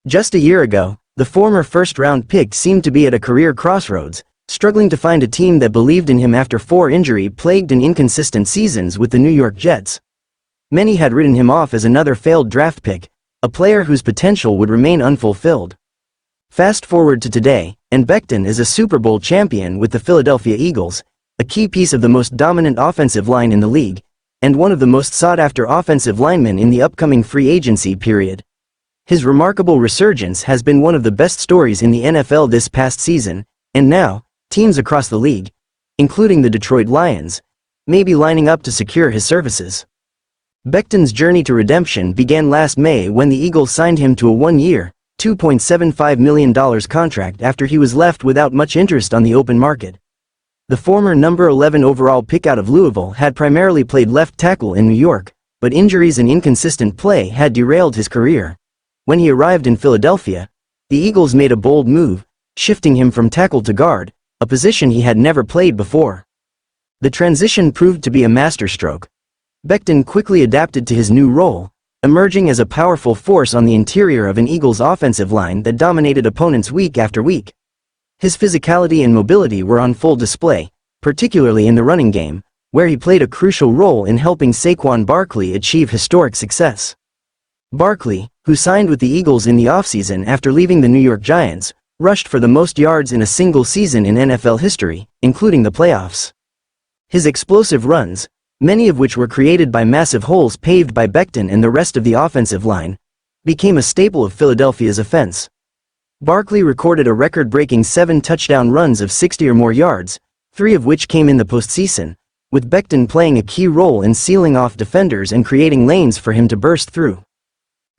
Just a year ago, the former first-round pick seemed to be at a career crossroads, struggling to find a team that believed in him after 4 injury-plagued and inconsistent seasons with the New York Jets. Many had written him off as another failed draft pick, a player whose potential would remain unfulfilled. Fast forward to today, and Becton is a Super Bowl champion with the Philadelphia Eagles, a key piece of the most dominant offensive line in the league, and one of the most sought-after offensive linemen in the upcoming free agency period. His remarkable resurgence has been one of the best stories in the NFL this past season, and now, teams across the league, including the Detroit Lions, may be lining up to secure his services. Becton's journey to redemption began last May when the Eagles signed him to a 1-year, $2.75 million contract after he was left without much interest on the open market. The former number 11 overall pick out of Louisville had primarily played left tackle in New York, but injuries and inconsistent play had derailed his career. When he arrived in Philadelphia, the Eagles made a bold move, shifting him from tackle to guard, a position he had never played before. The transition proved to be a masterstroke. Becton quickly adapted to his new role, emerging as a powerful force on the interior of an Eagles offensive line that dominated opponents week after week. His physicality and mobility were on full display, particularly in the running game, where he played a crucial role in helping Saquon Barkley achieve historic success. Barkley, who signed with the Eagles in the offseason after leaving the New York Giants, rushed for the most yards in a single season in NFL history, including the playoffs. His explosive runs, many of which were created by massive holes paved by Becton and the rest of the offensive line, became a staple of Philadelphia's offense. Barkley recorded a record-breaking 7 touchdown runs of 60 or more yards, 3 of which came in the postseason, with Becton playing a key role in sealing off defenders and creating lanes for him to burst through.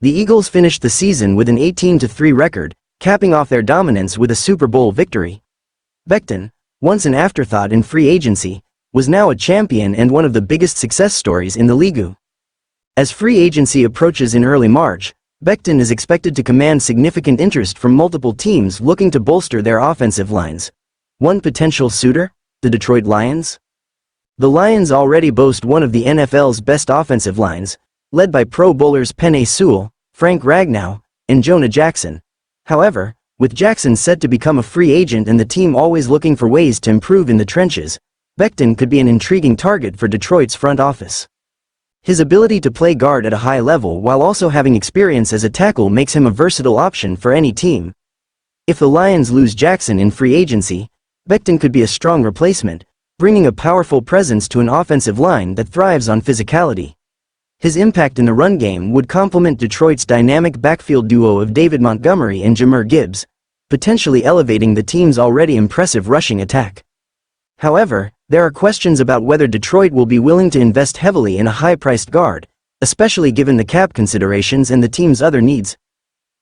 The Eagles finished the season with an 18-3 record, capping off their dominance with a Super Bowl victory. Becton, once an afterthought in free agency, was now a champion and one of the biggest success stories in the league. As free agency approaches in early March, Becton is expected to command significant interest from multiple teams looking to bolster their offensive lines. One potential suitor? The Detroit Lions? The Lions already boast one of the NFL's best offensive lines, led by Pro Bowlers Penei Sewell, Frank Ragnow, and Jonah Jackson. However, with Jackson set to become a free agent and the team always looking for ways to improve in the trenches, Becton could be an intriguing target for Detroit's front office. His ability to play guard at a high level while also having experience as a tackle makes him a versatile option for any team. If the Lions lose Jackson in free agency, Becton could be a strong replacement, bringing a powerful presence to an offensive line that thrives on physicality. His impact in the run game would complement Detroit's dynamic backfield duo of David Montgomery and Jahmyr Gibbs, potentially elevating the team's already impressive rushing attack. However, there are questions about whether Detroit will be willing to invest heavily in a high-priced guard, especially given the cap considerations and the team's other needs.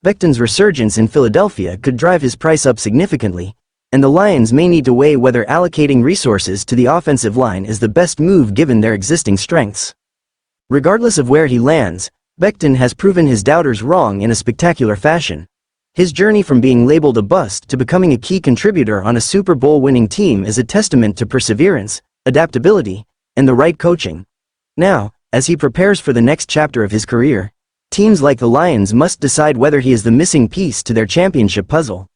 Becton's resurgence in Philadelphia could drive his price up significantly, and the Lions may need to weigh whether allocating resources to the offensive line is the best move given their existing strengths. Regardless of where he lands, Becton has proven his doubters wrong in a spectacular fashion. His journey from being labeled a bust to becoming a key contributor on a Super Bowl winning team is a testament to perseverance, adaptability, and the right coaching. Now, as he prepares for the next chapter of his career, teams like the Lions must decide whether he is the missing piece to their championship puzzle.